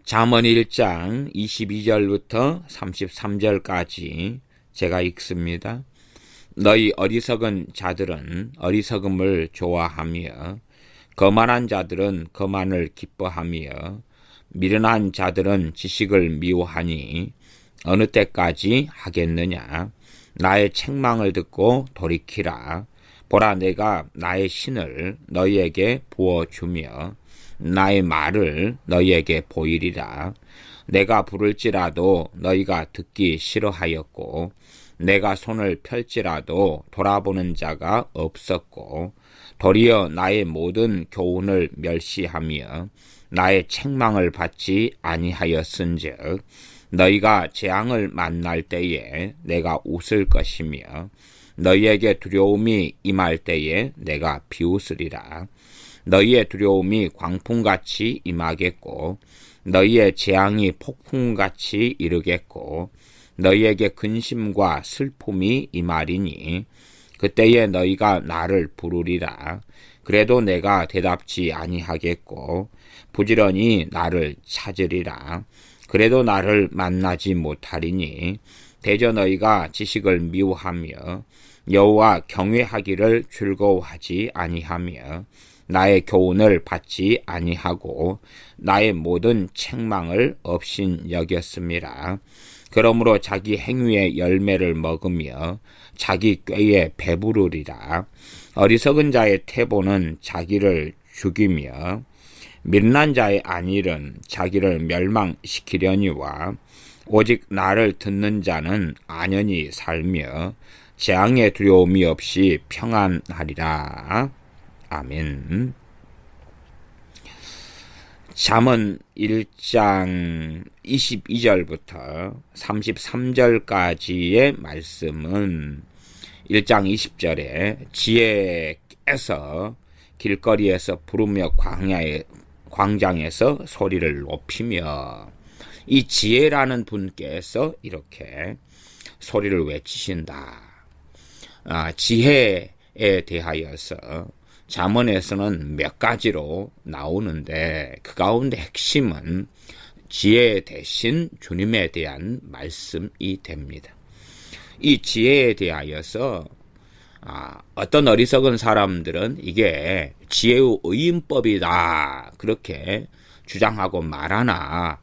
잠언 1장 22절부터 33절까지 제가 읽습니다. 너희 어리석은 자들은 어리석음을 좋아하며 거만한 자들은 거만을 기뻐하며 미련한 자들은 지식을 미워하니 어느 때까지 하겠느냐. 나의 책망을 듣고 돌이키라. 보라, 내가 나의 신을 너희에게 부어주며 나의 말을 너희에게 보이리라. 내가 부를지라도 너희가 듣기 싫어하였고 내가 손을 펼지라도 돌아보는 자가 없었고 도리어 나의 모든 교훈을 멸시하며 나의 책망을 받지 아니하였은즉 너희가 재앙을 만날 때에 내가 웃을 것이며 너희에게 두려움이 임할 때에 내가 비웃으리라. 너희의 두려움이 광풍같이 임하겠고 너희의 재앙이 폭풍같이 이르겠고 너희에게 근심과 슬픔이 임하리니 그때에 너희가 나를 부르리라. 그래도 내가 대답지 아니하겠고 부지런히 나를 찾으리라. 그래도 나를 만나지 못하리니 대저 너희가 지식을 미워하며 여호와 경외하기를 즐거워하지 아니하며 나의 교훈을 받지 아니하고 나의 모든 책망을 업신 여겼음이라. 그러므로 자기 행위의 열매를 먹으며 자기 꾀에 배부르리라. 어리석은 자의 태보는 자기를 죽이며 미련한 자의 안일은 자기를 멸망시키려니와 오직 나를 듣는 자는 안연히 살며 재앙의 두려움이 없이 평안하리라. 아멘. 잠언 1장 22절부터 33절까지의 말씀은 1장 20절에 지혜께서 길거리에서 부르며 광장에서 소리를 높이며, 이 지혜라는 분께서 이렇게 소리를 외치신다. 지혜에 대하여서 잠언에서는 몇 가지로 나오는데 그 가운데 핵심은 지혜 대신 주님에 대한 말씀이 됩니다. 이 지혜에 대하여서 어떤 어리석은 사람들은 이게 지혜의 의인법이다 그렇게 주장하고 말하나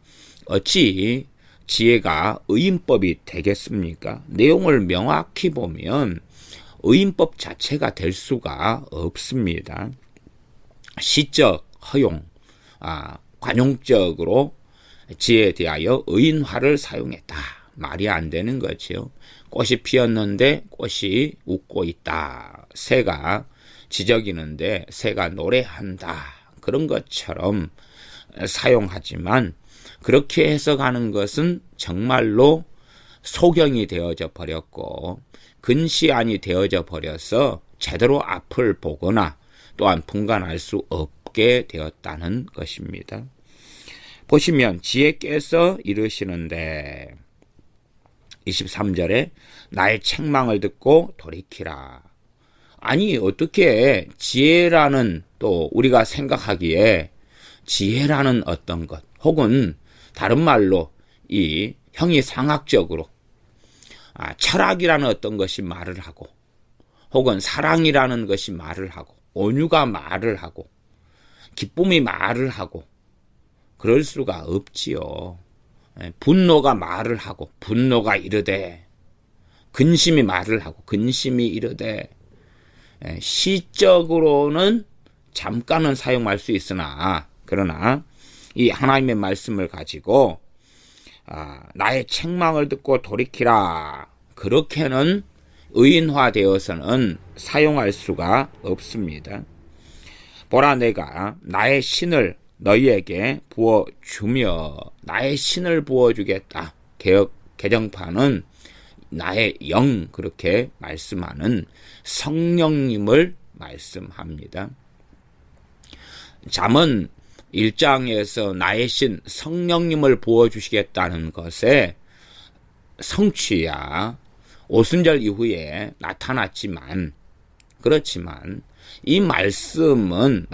어찌 지혜가 의인법이 되겠습니까? 내용을 명확히 보면 의인법 자체가 될 수가 없습니다. 시적 허용, 관용적으로 지혜에 대하여 의인화를 사용했다. 말이 안 되는 거죠. 꽃이 피었는데 꽃이 웃고 있다. 새가 지저귀는데 새가 노래한다. 그런 것처럼 사용하지만 그렇게 해석하는 것은 정말로 소경이 되어져 버렸고 근시안이 되어져 버려서 제대로 앞을 보거나 또한 분간할 수 없게 되었다는 것입니다. 보시면 지혜께서 이르시는데 23절에 나의 책망을 듣고 돌이키라. 아니 어떻게 지혜라는, 또 우리가 생각하기에 지혜라는 어떤 것 혹은 다른 말로 이 형이상학적으로 철학이라는 어떤 것이 말을 하고 혹은 사랑이라는 것이 말을 하고 온유가 말을 하고 기쁨이 말을 하고 그럴 수가 없지요. 분노가 말을 하고 분노가 이르되, 근심이 말을 하고 근심이 이르되, 시적으로는 잠깐은 사용할 수 있으나 그러나 이 하나님의 말씀을 가지고 나의 책망을 듣고 돌이키라, 그렇게는 의인화되어서는 사용할 수가 없습니다. 보라, 내가 나의 신을 너희에게 부어주며, 나의 신을 부어주겠다. 개정판은 나의 영, 그렇게 말씀하는 성령님을 말씀합니다. 잠언 1장에서 나의 신 성령님을 부어주시겠다는 것에 성취야 오순절 이후에 나타났지만, 그렇지만 이 말씀을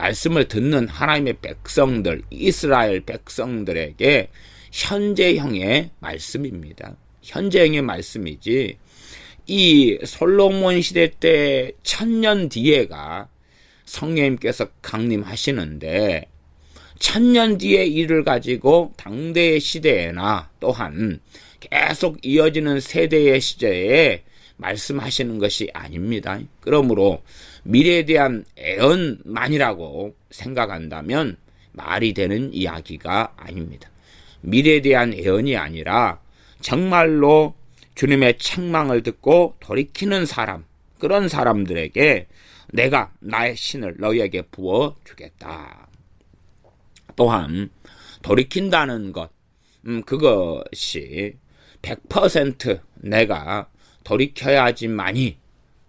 듣는 하나님의 백성들, 이스라엘 백성들에게 현재형의 말씀입니다. 현재형의 말씀이지, 이 솔로몬 시대 때 1000년 뒤에가 성령님께서 강림하시는데 1000년 뒤의 일을 가지고 당대의 시대에나 또한 계속 이어지는 세대의 시대에 말씀하시는 것이 아닙니다. 그러므로 미래에 대한 애언만이라고 생각한다면 말이 되는 이야기가 아닙니다. 미래에 대한 애언이 아니라 정말로 주님의 책망을 듣고 돌이키는 사람, 그런 사람들에게 내가 나의 신을 너희에게 부어주겠다. 또한 돌이킨다는 것, 그것이 100% 내가 돌이켜야지만이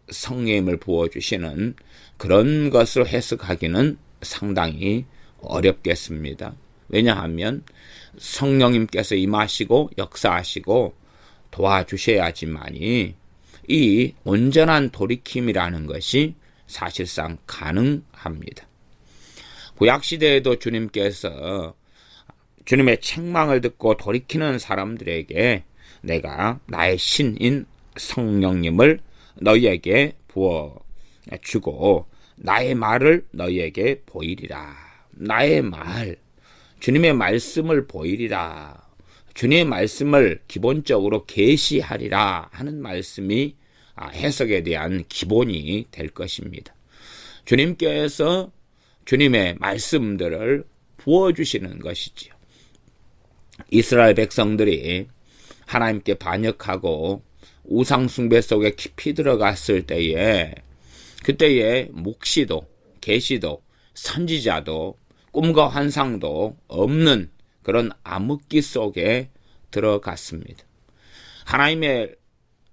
성령님을 부어주시는 그런 것을 해석하기는 상당히 어렵겠습니다. 왜냐하면 성령님께서 임하시고 역사하시고 도와주셔야지만이 이 온전한 돌이킴이라는 것이 사실상 가능합니다. 구약시대에도 주님께서 주님의 책망을 듣고 돌이키는 사람들에게 내가 나의 신인 성령님을 너희에게 부어주고 나의 말을 너희에게 보이리라. 나의 말, 주님의 말씀을 보이리라. 주님의 말씀을 기본적으로 계시하리라 하는 말씀이 해석에 대한 기본이 될 것입니다. 주님께서 주님의 말씀들을 부어주시는 것이지요. 이스라엘 백성들이 하나님께 반역하고 우상숭배 속에 깊이 들어갔을 때에 그때에 묵시도, 계시도, 선지자도, 꿈과 환상도 없는 그런 암흑기 속에 들어갔습니다. 하나님의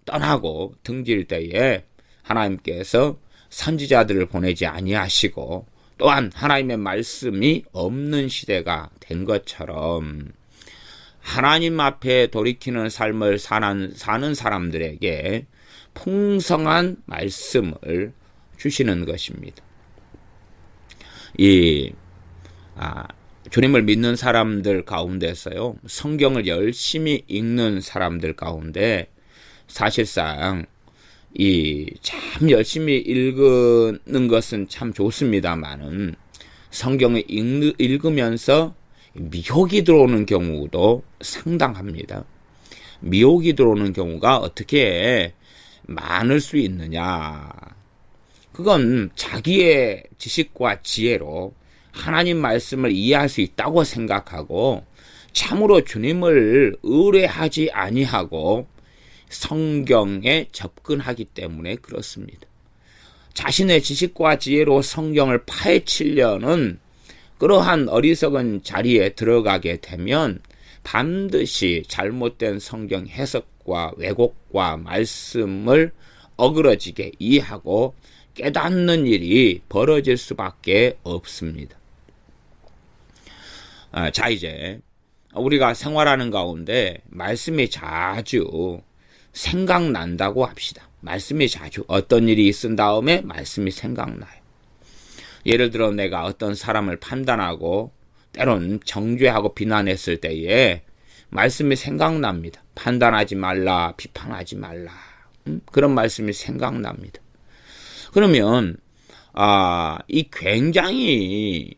떠나고 등질 때에 하나님께서 선지자들을 보내지 아니하시고 또한 하나님의 말씀이 없는 시대가 된 것처럼 하나님 앞에 돌이키는 삶을 사는 사람들에게 풍성한 말씀을 주시는 것입니다. 주님을 믿는 사람들 가운데서요, 성경을 열심히 읽는 사람들 가운데 사실상 참 열심히 읽는 것은 참 좋습니다만은 성경을 읽으면서 미혹이 들어오는 경우도 상당합니다. 미혹이 들어오는 경우가 어떻게 많을 수 있느냐? 그건 자기의 지식과 지혜로 하나님 말씀을 이해할 수 있다고 생각하고 참으로 주님을 의뢰하지 아니하고 성경에 접근하기 때문에 그렇습니다. 자신의 지식과 지혜로 성경을 파헤치려는 그러한 어리석은 자리에 들어가게 되면 반드시 잘못된 성경 해석과 왜곡과 말씀을 어그러지게 이해하고 깨닫는 일이 벌어질 수밖에 없습니다. 자, 이제 우리가 생활하는 가운데 말씀이 자주 생각난다고 합시다. 말씀이 자주 어떤 일이 있은 다음에 말씀이 생각나요. 예를 들어 내가 어떤 사람을 판단하고 때론 정죄하고 비난했을 때에 말씀이 생각납니다. 판단하지 말라, 비판하지 말라. 그런 말씀이 생각납니다. 그러면 이 굉장히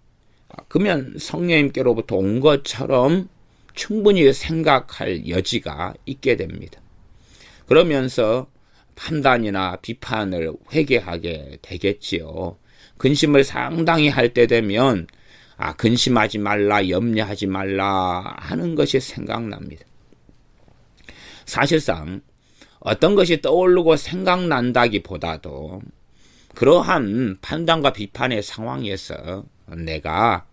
그러면 성령님께로부터 온 것처럼 충분히 생각할 여지가 있게 됩니다. 그러면서 판단이나 비판을 회개하게 되겠지요. 근심을 상당히 할 때 되면 근심하지 말라, 염려하지 말라 하는 것이 생각납니다. 사실상 어떤 것이 떠오르고 생각난다기보다도 그러한 판단과 비판의 상황에서 내가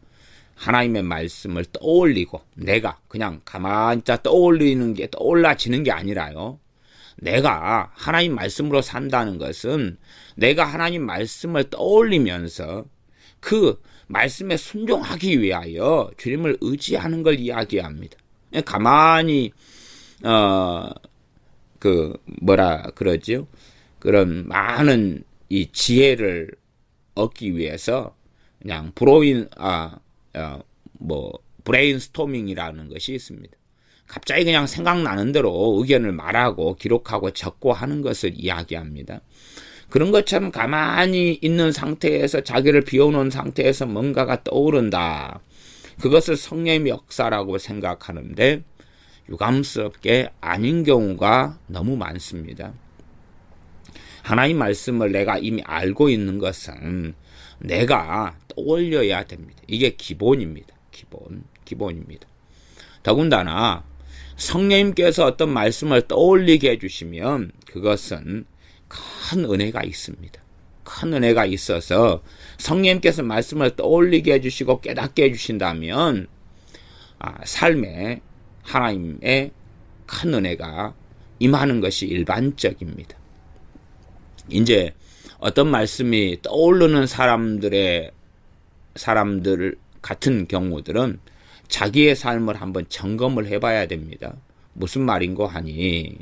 하나님의 말씀을 떠올리고 내가 그냥 가만히 떠올리는 게 떠올라지는 게 아니라요. 내가 하나님 말씀으로 산다는 것은 내가 하나님 말씀을 떠올리면서 그 말씀에 순종하기 위하여 주님을 의지하는 걸 이야기합니다. 가만히 그런 많은 이 지혜를 얻기 위해서 그냥 브레인스토밍이라는 것이 있습니다. 갑자기 그냥 생각나는 대로 의견을 말하고 기록하고 적고 하는 것을 이야기합니다. 그런 것처럼 가만히 있는 상태에서 자기를 비워놓은 상태에서 뭔가가 떠오른다. 그것을 성령의 역사라고 생각하는데 유감스럽게 아닌 경우가 너무 많습니다. 하나님 말씀을 내가 이미 알고 있는 것은 내가 떠올려야 됩니다. 이게 기본입니다. 기본입니다. 더군다나 성령님께서 어떤 말씀을 떠올리게 해주시면 그것은 큰 은혜가 있습니다. 큰 은혜가 있어서 성령님께서 말씀을 떠올리게 해주시고 깨닫게 해주신다면 삶에 하나님의 큰 은혜가 임하는 것이 일반적입니다. 이제 어떤 말씀이 떠오르는 사람들 같은 경우들은 자기의 삶을 한번 점검을 해봐야 됩니다. 무슨 말인고 하니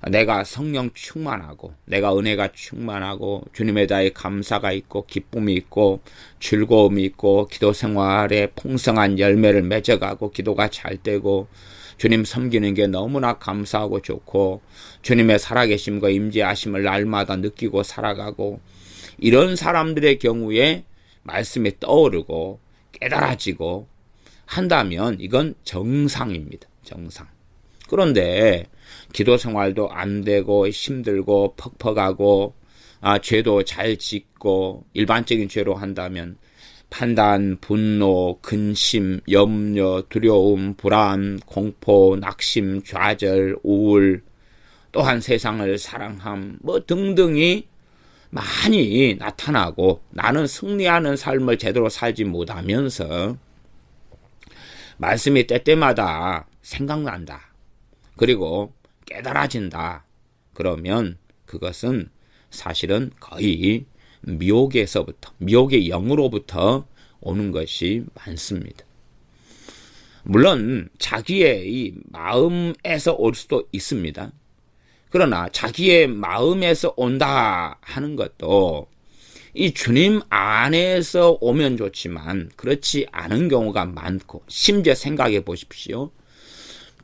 내가 성령 충만하고 내가 은혜가 충만하고 주님에 대해 감사가 있고 기쁨이 있고 즐거움이 있고 기도 생활에 풍성한 열매를 맺어가고 기도가 잘 되고 주님 섬기는 게 너무나 감사하고 좋고 주님의 살아계심과 임재하심을 날마다 느끼고 살아가고 이런 사람들의 경우에 말씀이 떠오르고 깨달아지고 한다면 이건 정상입니다. 정상. 그런데 기도 생활도 안 되고 힘들고 퍽퍽하고 죄도 잘 짓고 일반적인 죄로 한다면 판단, 분노, 근심, 염려, 두려움, 불안, 공포, 낙심, 좌절, 우울, 또한 세상을 사랑함 등등이 많이 나타나고 나는 승리하는 삶을 제대로 살지 못하면서 말씀이 때때마다 생각난다. 그리고 깨달아진다. 그러면 그것은 사실은 거의 미혹의 영으로부터 오는 것이 많습니다. 물론 자기의 이 마음에서 올 수도 있습니다. 그러나 자기의 마음에서 온다 하는 것도 이 주님 안에서 오면 좋지만 그렇지 않은 경우가 많고 심지어 생각해 보십시오.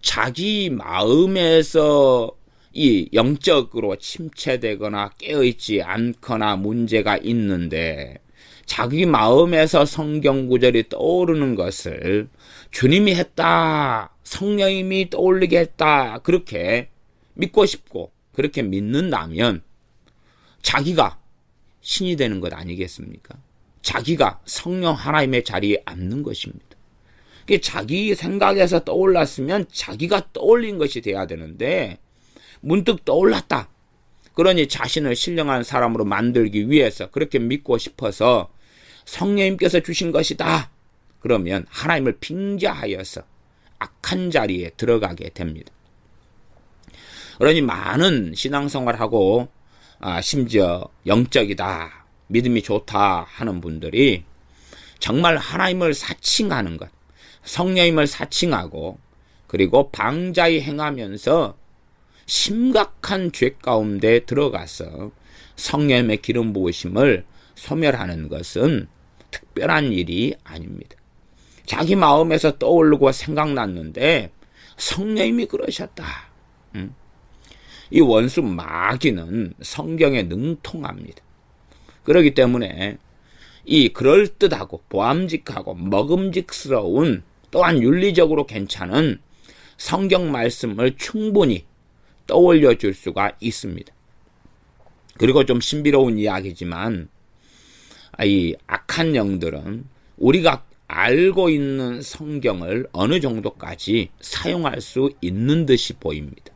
자기 마음에서 이 영적으로 침체되거나 깨어있지 않거나 문제가 있는데 자기 마음에서 성경 구절이 떠오르는 것을 주님이 했다, 성령님이 떠올리게 했다 그렇게 믿고 싶고 그렇게 믿는다면 자기가 신이 되는 것 아니겠습니까? 자기가 성령 하나님의 자리에 앉는 것입니다. 자기 생각에서 떠올랐으면 자기가 떠올린 것이 돼야 되는데 문득 떠올랐다. 그러니 자신을 신령한 사람으로 만들기 위해서 그렇게 믿고 싶어서 성령님께서 주신 것이다. 그러면 하나님을 빙자하여서 악한 자리에 들어가게 됩니다. 그러니 많은 신앙생활하고 심지어 영적이다, 믿음이 좋다 하는 분들이 정말 하나님을 사칭하는 것, 성령님을 사칭하고 그리고 방자히 행하면서 심각한 죄 가운데 들어가서 성령님의 기름 부으심을 소멸하는 것은 특별한 일이 아닙니다. 자기 마음에서 떠오르고 생각났는데 성령님이 그러셨다. 이 원수 마귀는 성경에 능통합니다. 그렇기 때문에 이 그럴듯하고 보암직하고 먹음직스러운 또한 윤리적으로 괜찮은 성경 말씀을 충분히 떠올려 줄 수가 있습니다. 그리고 좀 신비로운 이야기지만 이 악한 영들은 우리가 알고 있는 성경을 어느 정도까지 사용할 수 있는 듯이 보입니다.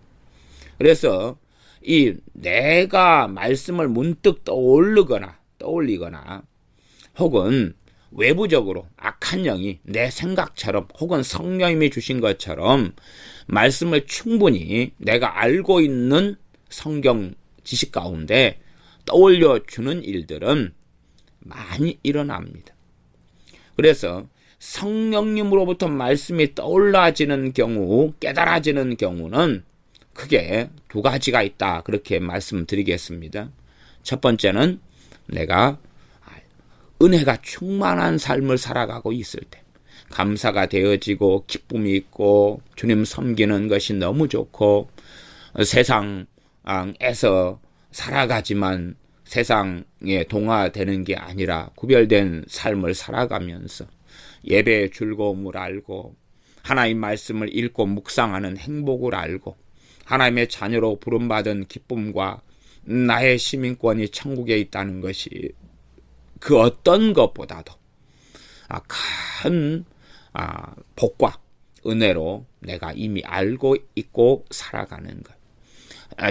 그래서 이 내가 말씀을 문득 떠올리거나 혹은 외부적으로 악한 영이 내 생각처럼 혹은 성령님이 주신 것처럼 말씀을 충분히 내가 알고 있는 성경 지식 가운데 떠올려주는 일들은 많이 일어납니다. 그래서 성령님으로부터 말씀이 떠올라지는 경우, 깨달아지는 경우는 크게 두 가지가 있다. 그렇게 말씀드리겠습니다. 첫 번째는 내가 은혜가 충만한 삶을 살아가고 있을 때, 감사가 되어지고 기쁨이 있고 주님 섬기는 것이 너무 좋고 세상에서 살아가지만 세상에 동화되는 게 아니라 구별된 삶을 살아가면서 예배의 즐거움을 알고 하나님 말씀을 읽고 묵상하는 행복을 알고 하나님의 자녀로 부름받은 기쁨과 나의 시민권이 천국에 있다는 것이 그 어떤 것보다도 큰 복과 은혜로 내가 이미 알고 있고 살아가는 것.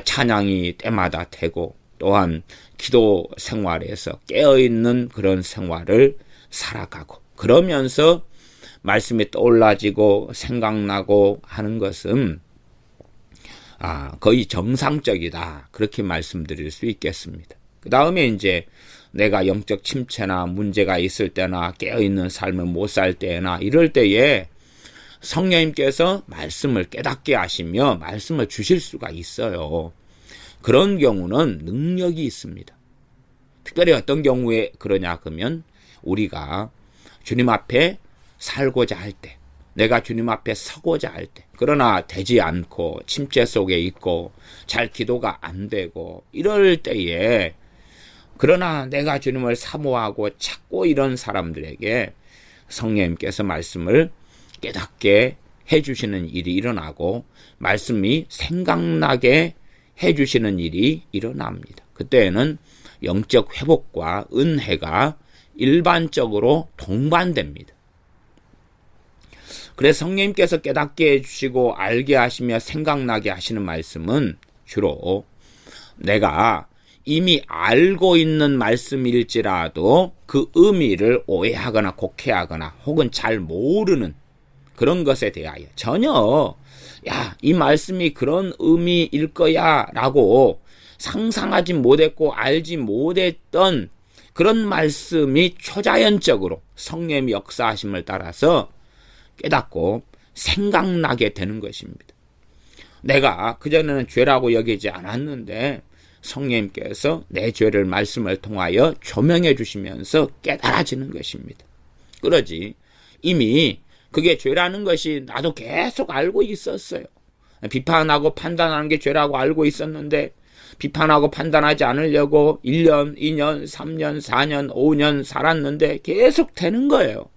찬양이 때마다 되고 또한 기도 생활에서 깨어있는 그런 생활을 살아가고 그러면서 말씀이 떠올라지고 생각나고 하는 것은 거의 정상적이다. 그렇게 말씀드릴 수 있겠습니다. 그 다음에 이제 내가 영적 침체나 문제가 있을 때나 깨어있는 삶을 못 살 때나 이럴 때에 성령님께서 말씀을 깨닫게 하시며 말씀을 주실 수가 있어요. 그런 경우는 능력이 있습니다. 특별히 어떤 경우에 그러냐 그러면 우리가 주님 앞에 살고자 할 때, 내가 주님 앞에 서고자 할 때, 그러나 되지 않고 침체 속에 있고 잘 기도가 안 되고 이럴 때에 그러나 내가 주님을 사모하고 찾고 이런 사람들에게 성령님께서 말씀을 깨닫게 해주시는 일이 일어나고 말씀이 생각나게 해주시는 일이 일어납니다. 그때에는 영적 회복과 은혜가 일반적으로 동반됩니다. 그래서 성령님께서 깨닫게 해주시고 알게 하시며 생각나게 하시는 말씀은 주로 내가 이미 알고 있는 말씀일지라도 그 의미를 오해하거나 곡해하거나 혹은 잘 모르는 그런 것에 대하여 전혀 이 말씀이 그런 의미일 거야 라고 상상하지 못했고 알지 못했던 그런 말씀이 초자연적으로 성령의 역사하심을 따라서 깨닫고 생각나게 되는 것입니다. 내가 그전에는 죄라고 여기지 않았는데 성령님께서 내 죄를 말씀을 통하여 조명해 주시면서 깨달아지는 것입니다. 그러지 이미 그게 죄라는 것이 나도 계속 알고 있었어요. 비판하고 판단하는 게 죄라고 알고 있었는데 비판하고 판단하지 않으려고 1년, 2년, 3년, 4년, 5년 살았는데 계속 되는 거예요.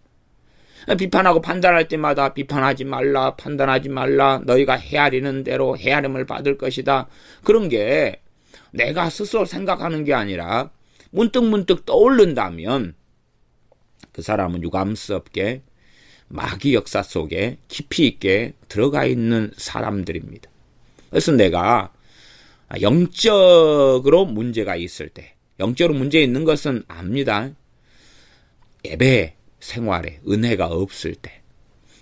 비판하고 판단할 때마다 비판하지 말라, 판단하지 말라, 너희가 헤아리는 대로 헤아림을 받을 것이다. 그런 게 내가 스스로 생각하는 게 아니라 문득문득 떠오른다면 그 사람은 유감스럽게 마귀 역사 속에 깊이 있게 들어가 있는 사람들입니다. 그래서 내가 영적으로 문제가 있을 때, 영적으로 문제 있는 것은 압니다. 예배 생활에 은혜가 없을 때,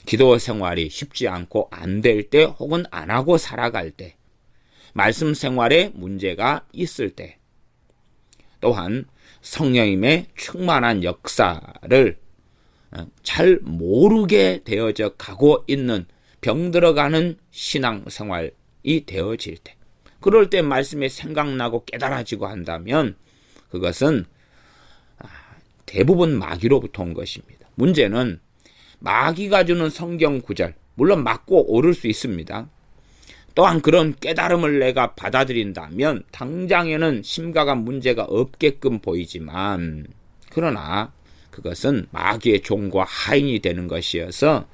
기도 생활이 쉽지 않고 안 될 때 혹은 안 하고 살아갈 때, 말씀 생활에 문제가 있을 때, 또한 성령님의 충만한 역사를 잘 모르게 되어져 가고 있는 병들어가는 신앙생활이 되어질 때, 그럴 때 말씀이 생각나고 깨달아지고 한다면 그것은 대부분 마귀로부터 온 것입니다. 문제는 마귀가 주는 성경 구절, 물론 맞고 옳을 수 있습니다. 또한 그런 깨달음을 내가 받아들인다면 당장에는 심각한 문제가 없게끔 보이지만 그러나 그것은 마귀의 종과 하인이 되는 것이어서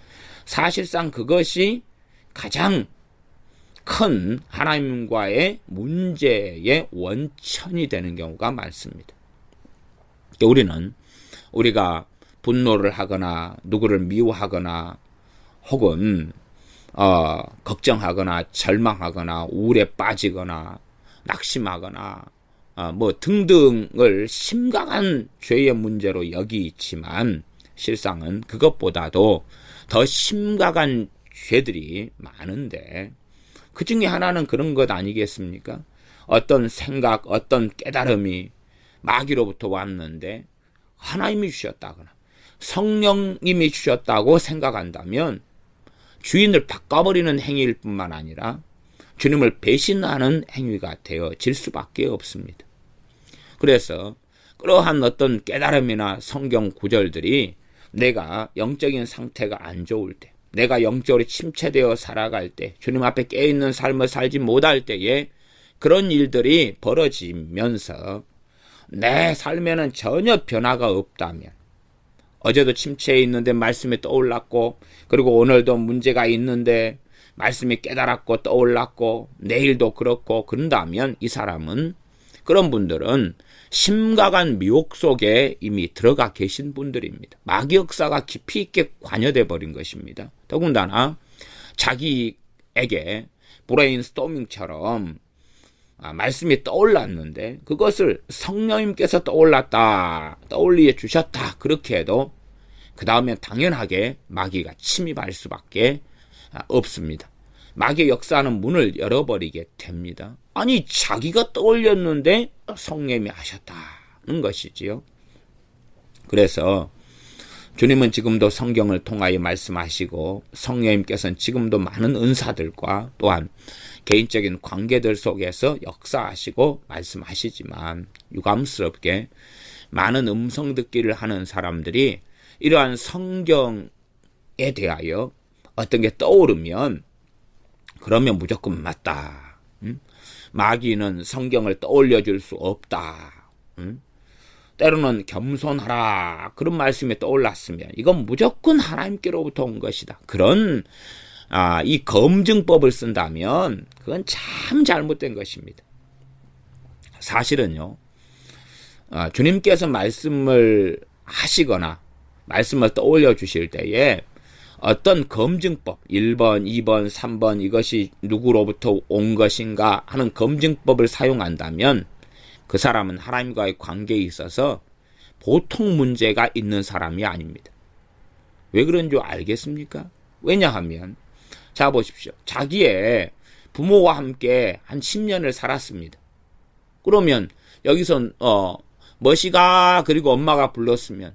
사실상 그것이 가장 큰 하나님과의 문제의 원천이 되는 경우가 많습니다. 우리가 분노를 하거나 누구를 미워하거나 혹은 걱정하거나 절망하거나 우울에 빠지거나 낙심하거나 등등을 심각한 죄의 문제로 여기지만 실상은 그것보다도 더 심각한 죄들이 많은데 그 중에 하나는 그런 것 아니겠습니까? 어떤 생각, 어떤 깨달음이 마귀로부터 왔는데 하나님이 주셨다거나 성령님이 주셨다고 생각한다면 주인을 바꿔버리는 행위일 뿐만 아니라 주님을 배신하는 행위가 되어질 수밖에 없습니다. 그래서 그러한 어떤 깨달음이나 성경 구절들이 내가 영적인 상태가 안 좋을 때, 내가 영적으로 침체되어 살아갈 때, 주님 앞에 깨어있는 삶을 살지 못할 때에 그런 일들이 벌어지면서 내 삶에는 전혀 변화가 없다면, 어제도 침체에 있는데 말씀이 떠올랐고, 그리고 오늘도 문제가 있는데 말씀이 깨달았고 떠올랐고, 내일도 그렇고 그런다면 이 사람은, 그런 분들은 심각한 미혹 속에 이미 들어가 계신 분들입니다. 마귀 역사가 깊이 있게 관여돼 버린 것입니다. 더군다나 자기에게 브레인스토밍처럼 말씀이 떠올랐는데 그것을 성령님께서 떠올려 주셨다, 그렇게 해도 그 다음에 당연하게 마귀가 침입할 수밖에 없습니다. 마귀의 역사는 문을 열어버리게 됩니다. 아니, 자기가 떠올렸는데 성령님이 하셨다는 것이지요. 그래서 주님은 지금도 성경을 통하여 말씀하시고, 성령님께서는 지금도 많은 은사들과 또한 개인적인 관계들 속에서 역사하시고 말씀하시지만, 유감스럽게 많은 음성 듣기를 하는 사람들이 이러한 성경에 대하여 어떤 게 떠오르면 그러면 무조건 맞다. 마귀는 성경을 떠올려 줄 수 없다. 때로는 겸손하라, 그런 말씀이 떠올랐으면 이건 무조건 하나님께로부터 온 것이다. 그런 이 검증법을 쓴다면 그건 참 잘못된 것입니다. 사실은요, 주님께서 말씀을 하시거나 말씀을 떠올려 주실 때에 어떤 검증법, 1번, 2번, 3번 이것이 누구로부터 온 것인가 하는 검증법을 사용한다면 그 사람은 하나님과의 관계에 있어서 보통 문제가 있는 사람이 아닙니다. 왜 그런 줄 알겠습니까? 왜냐하면 자 보십시오. 자기의 부모와 함께 한 10년을 살았습니다. 그러면 여기서 머시가 그리고 엄마가 불렀으면,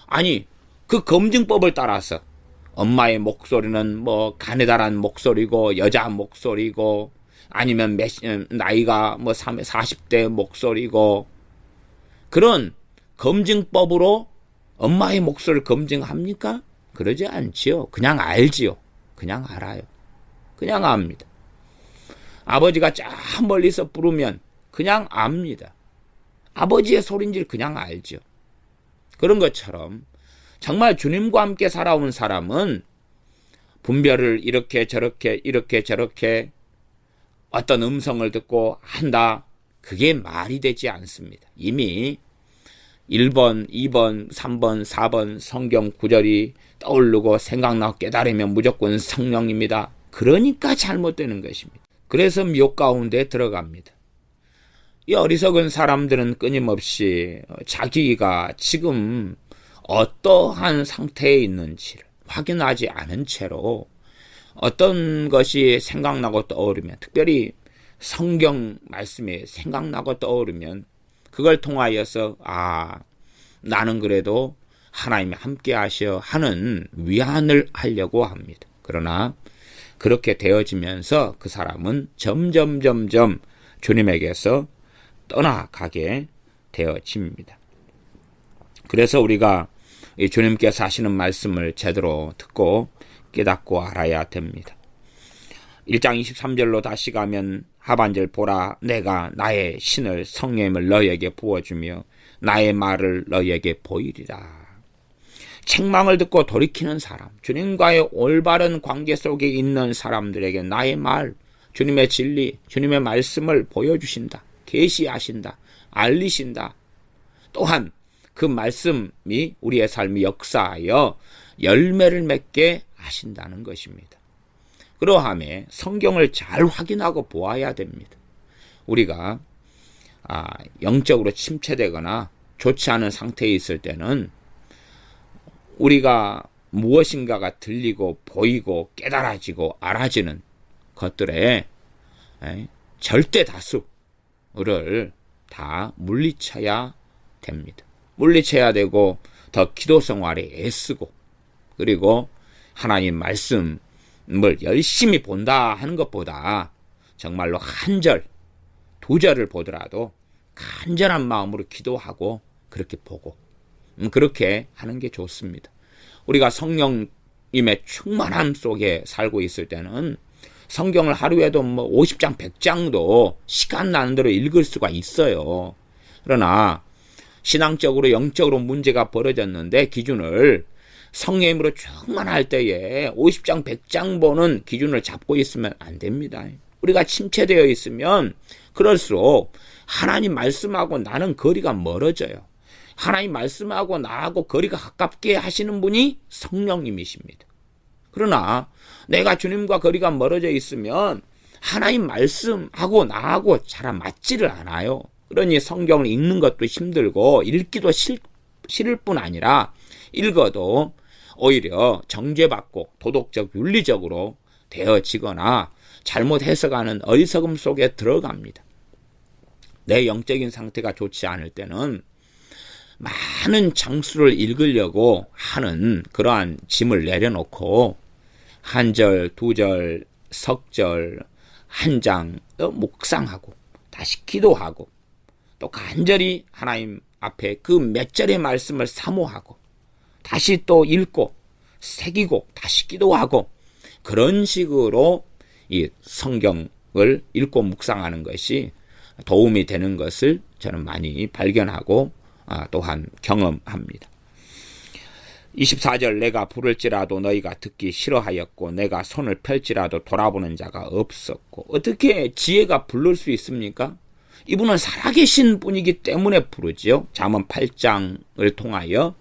아니 그 검증법을 따라서 엄마의 목소리는 뭐 가느다란 목소리고 여자 목소리고, 아니면 나이가 뭐 40대 목소리고, 그런 검증법으로 엄마의 목소리를 검증합니까? 그러지 않지요. 그냥 알지요. 그냥 알아요. 그냥 압니다. 아버지가 저 멀리서 부르면 그냥 압니다. 아버지의 소리인지 그냥 알죠. 그런 것처럼 정말 주님과 함께 살아온 사람은 분별을 이렇게 저렇게 어떤 음성을 듣고 한다, 그게 말이 되지 않습니다. 이미 1번, 2번, 3번, 4번 성경 구절이 떠오르고 생각나고 깨달으면 무조건 성령입니다. 그러니까 잘못되는 것입니다. 그래서 미혹 가운데 들어갑니다. 이 어리석은 사람들은 끊임없이 자기가 지금 어떠한 상태에 있는지를 확인하지 않은 채로 어떤 것이 생각나고 떠오르면, 특별히 성경 말씀이 생각나고 떠오르면 그걸 통하여서 나는 그래도 하나님이 함께 하셔 하는 위안을 하려고 합니다. 그러나 그렇게 되어지면서 그 사람은 점점 주님에게서 떠나가게 되어집니다. 그래서 우리가 이 주님께서 하시는 말씀을 제대로 듣고 깨닫고 알아야 됩니다. 1장 23절로 다시 가면 하반절, 보라 내가 나의 신을 성령을 너희에게 부어주며 나의 말을 너희에게 보이리라. 책망을 듣고 돌이키는 사람, 주님과의 올바른 관계 속에 있는 사람들에게 나의 말, 주님의 진리, 주님의 말씀을 보여주신다, 계시하신다, 알리신다. 또한 그 말씀이 우리의 삶이 역사하여 열매를 맺게 하신다는 것입니다. 그러함에 성경을 잘 확인하고 보아야 됩니다. 우리가 영적으로 침체되거나 좋지 않은 상태에 있을 때는 우리가 무엇인가가 들리고 보이고 깨달아지고 알아지는 것들에 절대 다수를 다 물리쳐야 됩니다. 물리쳐야 되고 더 기도 생활에 애쓰고, 그리고 하나님 말씀을 열심히 본다 하는 것보다 정말로 한 절, 두 절을 보더라도 간절한 마음으로 기도하고 그렇게 보고 그렇게 하는 게 좋습니다. 우리가 성령님의 충만함 속에 살고 있을 때는 성경을 하루에도 50장, 100장도 시간 나는 대로 읽을 수가 있어요. 그러나 신앙적으로 영적으로 문제가 벌어졌는데 기준을 성령님으로 충만할 때에 50장, 100장 보는 기준을 잡고 있으면 안 됩니다. 우리가 침체되어 있으면 그럴수록 하나님 말씀하고 나는 거리가 멀어져요. 하나님 말씀하고 나하고 거리가 가깝게 하시는 분이 성령님이십니다. 그러나 내가 주님과 거리가 멀어져 있으면 하나님 말씀하고 나하고 잘 맞지를 않아요. 그러니 성경을 읽는 것도 힘들고 읽기도 싫을 뿐 아니라 읽어도 오히려 정죄받고 도덕적 윤리적으로 되어지거나 잘못 해석하는 어리석음 속에 들어갑니다. 내 영적인 상태가 좋지 않을 때는 많은 장수를 읽으려고 하는 그러한 짐을 내려놓고 한 절, 두 절, 석절, 한 장 묵상하고 다시 기도하고 또 간절히 하나님 앞에 그 몇 절의 말씀을 사모하고 다시 또 읽고 새기고 다시 기도하고 그런 식으로 이 성경을 읽고 묵상하는 것이 도움이 되는 것을 저는 많이 발견하고 또한 경험합니다. 24절 내가 부를지라도 너희가 듣기 싫어하였고 내가 손을 펼지라도 돌아보는 자가 없었고 어떻게 지혜가 부를 수 있습니까? 이분은 살아계신 분이기 때문에 부르지요. 잠언 8장을 통하여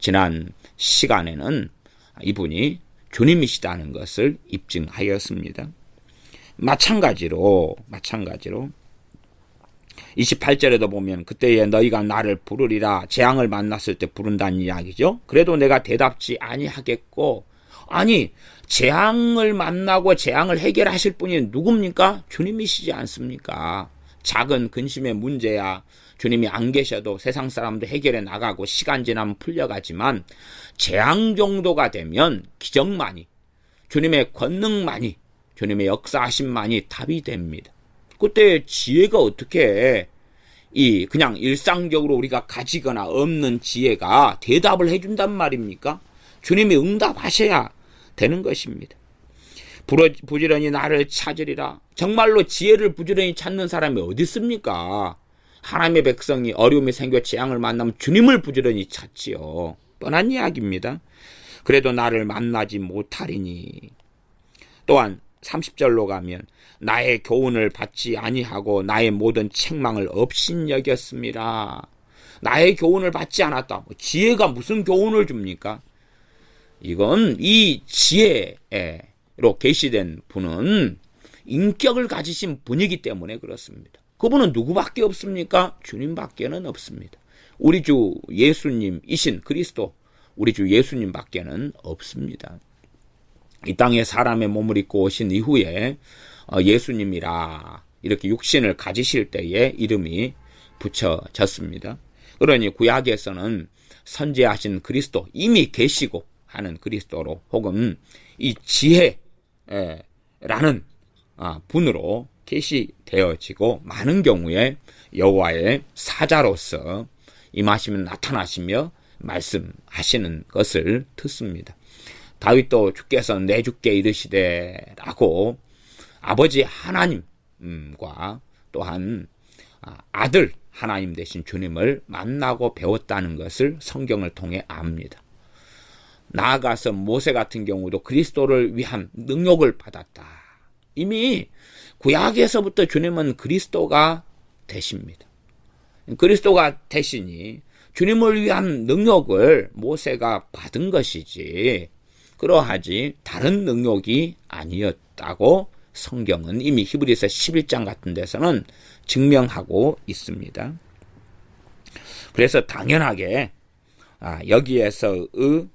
지난 시간에는 이분이 주님이시다는 것을 입증하였습니다. 마찬가지로 28절에도 보면 그때에 너희가 나를 부르리라 재앙을 만났을 때 부른다는 이야기죠. 그래도 내가 대답지 아니하겠고 아니 재앙을 만나고 재앙을 해결하실 분이 누굽니까? 주님이시지 않습니까? 작은 근심의 문제야 주님이 안 계셔도 세상 사람도 해결해 나가고 시간 지나면 풀려가지만 재앙 정도가 되면 기적만이 주님의 권능만이 주님의 역사하심만이 답이 됩니다. 그때 지혜가 어떻게 그냥 일상적으로 우리가 가지거나 없는 지혜가 대답을 해준단 말입니까? 주님이 응답하셔야 되는 것입니다. 부지런히 나를 찾으리라. 정말로 지혜를 부지런히 찾는 사람이 어디 있습니까? 하나님의 백성이 어려움이 생겨 재앙을 만나면 주님을 부지런히 찾지요. 뻔한 이야기입니다. 그래도 나를 만나지 못하리니. 또한 30절로 가면 나의 교훈을 받지 아니하고 나의 모든 책망을 업신여겼습니다. 나의 교훈을 받지 않았다. 지혜가 무슨 교훈을 줍니까? 이건 이 지혜로 계시된 분은 인격을 가지신 분이기 때문에 그렇습니다. 그분은 누구밖에 없습니까? 주님밖에는 없습니다. 우리 주 예수님이신 그리스도, 우리 주 예수님밖에는 없습니다. 이 땅에 사람의 몸을 입고 오신 이후에 예수님이라 이렇게 육신을 가지실 때에 이름이 붙여졌습니다. 그러니 구약에서는 선지하신 그리스도, 이미 계시고 하는 그리스도로 혹은 이 지혜라는 분으로 계시되어지고 많은 경우에 여호와의 사자로서 임하시면 나타나시며 말씀하시는 것을 듣습니다. 다윗도 주께서 내 주께 이르시되 라고 아버지 하나님과 또한 아들 하나님 되신 주님을 만나고 배웠다는 것을 성경을 통해 압니다. 나아가서 모세 같은 경우도 그리스도를 위한 능력을 받았다. 이미 구약에서부터 주님은 그리스도가 되십니다. 그리스도가 되시니 주님을 위한 능력을 모세가 받은 것이지 그러하지 다른 능력이 아니었다고 성경은 이미 히브리서 11장 같은 데서는 증명하고 있습니다. 그래서 당연하게 여기에서의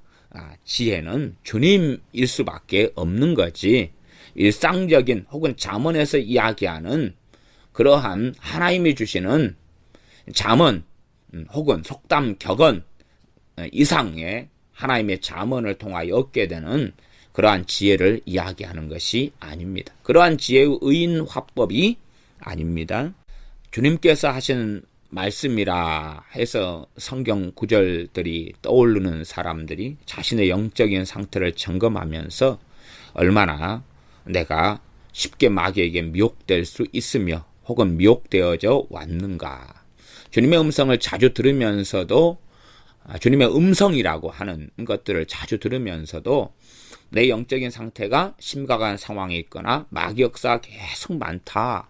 지혜는 주님일 수밖에 없는 거지 일상적인 혹은 잠언에서 이야기하는 그러한 하나님이 주시는 잠언 혹은 속담 격언 이상의 하나님의 잠언을 통하여 얻게 되는 그러한 지혜를 이야기하는 것이 아닙니다. 그러한 지혜의 의인 화법이 아닙니다. 주님께서 하시는 말씀이라 해서 성경 구절들이 떠오르는 사람들이 자신의 영적인 상태를 점검하면서 얼마나 내가 쉽게 마귀에게 미혹될 수 있으며 혹은 미혹되어져 왔는가. 주님의 음성을 자주 들으면서도 주님의 음성이라고 하는 것들을 자주 들으면서도 내 영적인 상태가 심각한 상황에 있거나 마귀 역사가 계속 많다.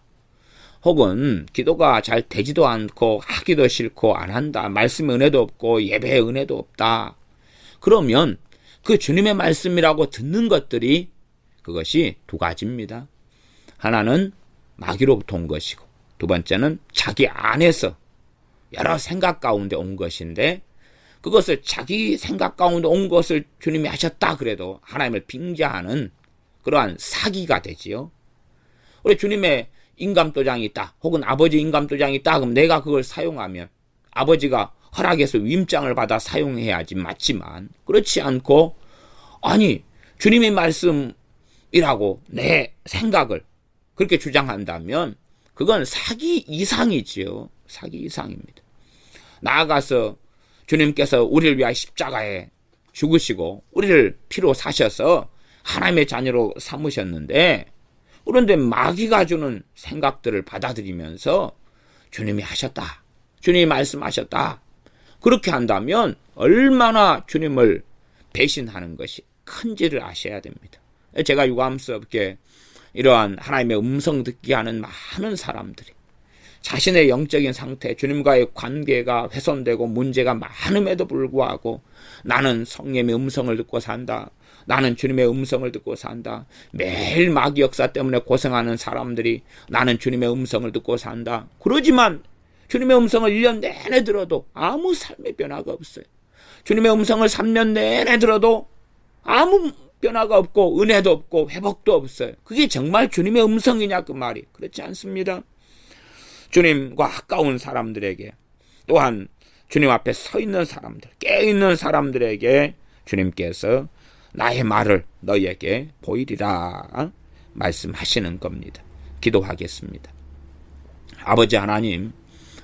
혹은 기도가 잘 되지도 않고 하기도 싫고 안 한다. 말씀의 은혜도 없고 예배의 은혜도 없다. 그러면 그 주님의 말씀이라고 듣는 것들이 그것이 두 가지입니다. 하나는 마귀로부터 온 것이고 두 번째는 자기 안에서 여러 생각 가운데 온 것인데 그것을 자기 생각 가운데 온 것을 주님이 하셨다 그래도 하나님을 빙자하는 그러한 사기가 되지요. 우리 주님의 인감도장이 있다. 혹은 아버지 인감도장이 있다. 그럼 내가 그걸 사용하면 아버지가 허락해서 위임장을 받아 사용해야지 맞지만 그렇지 않고 아니 주님의 말씀이라고 내 생각을 그렇게 주장한다면 그건 사기 이상이지요. 사기 이상입니다. 나아가서 주님께서 우리를 위하여 십자가에 죽으시고 우리를 피로 사셔서 하나님의 자녀로 삼으셨는데 그런데 마귀가 주는 생각들을 받아들이면서 주님이 하셨다. 주님이 말씀하셨다. 그렇게 한다면 얼마나 주님을 배신하는 것이 큰지를 아셔야 됩니다. 제가 유감스럽게 이러한 하나님의 음성 듣기 하는 많은 사람들이 자신의 영적인 상태, 주님과의 관계가 훼손되고 문제가 많음에도 불구하고 나는 성령의 음성을 듣고 산다. 나는 주님의 음성을 듣고 산다. 매일 마귀 역사 때문에 고생하는 사람들이 나는 주님의 음성을 듣고 산다. 그러지만 주님의 음성을 1년 내내 들어도 아무 삶의 변화가 없어요. 주님의 음성을 3년 내내 들어도 아무 변화가 없고 은혜도 없고 회복도 없어요. 그게 정말 주님의 음성이냐 그 말이. 그렇지 않습니다. 주님과 가까운 사람들에게 또한 주님 앞에 서 있는 사람들, 깨어있는 사람들에게 주님께서 나의 말을 너희에게 보이리라 말씀하시는 겁니다. 기도하겠습니다. 아버지 하나님,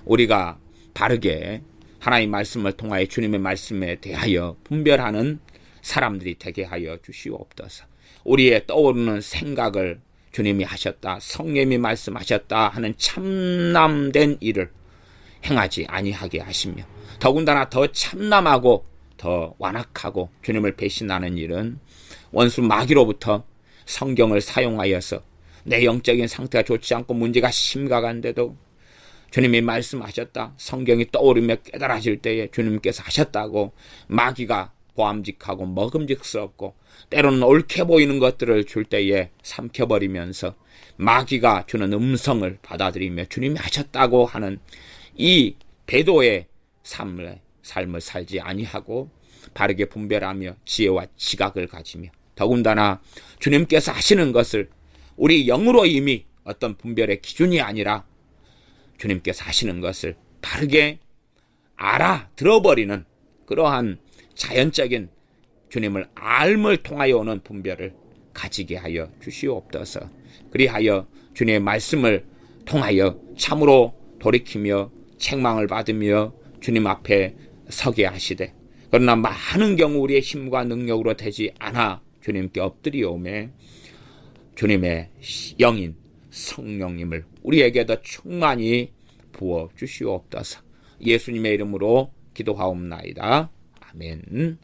우리가 바르게 하나님의 말씀을 통하여 주님의 말씀에 대하여 분별하는 사람들이 되게 하여 주시옵소서. 우리의 떠오르는 생각을 주님이 하셨다, 성령님이 말씀하셨다 하는 참남된 일을 행하지 아니하게 하시며 더군다나 더 참남하고 더 완악하고 주님을 배신하는 일은 원수 마귀로부터 성경을 사용하여서 내 영적인 상태가 좋지 않고 문제가 심각한데도 주님이 말씀하셨다, 성경이 떠오르며 깨달아질 때에 주님께서 하셨다고 마귀가 보암직하고 먹음직스럽고 때로는 옳게 보이는 것들을 줄 때에 삼켜버리면서 마귀가 주는 음성을 받아들이며 주님이 하셨다고 하는 이 배도의 삶을 살지 아니하고 바르게 분별하며 지혜와 지각을 가지며 더군다나 주님께서 하시는 것을 우리 영으로 이미 어떤 분별의 기준이 아니라 주님께서 하시는 것을 바르게 알아들어버리는 그러한 자연적인 주님을 알을 통하여 오는 분별을 가지게 하여 주시옵소서. 그리하여 주님의 말씀을 통하여 참으로 돌이키며 책망을 받으며 주님 앞에 서게 하시되 그러나 많은 경우 우리의 힘과 능력으로 되지 않아 주님께 엎드리오매 주님의 영인 성령님을 우리에게 더 충만히 부어 주시옵소서. 예수님의 이름으로 기도하옵나이다. 아멘.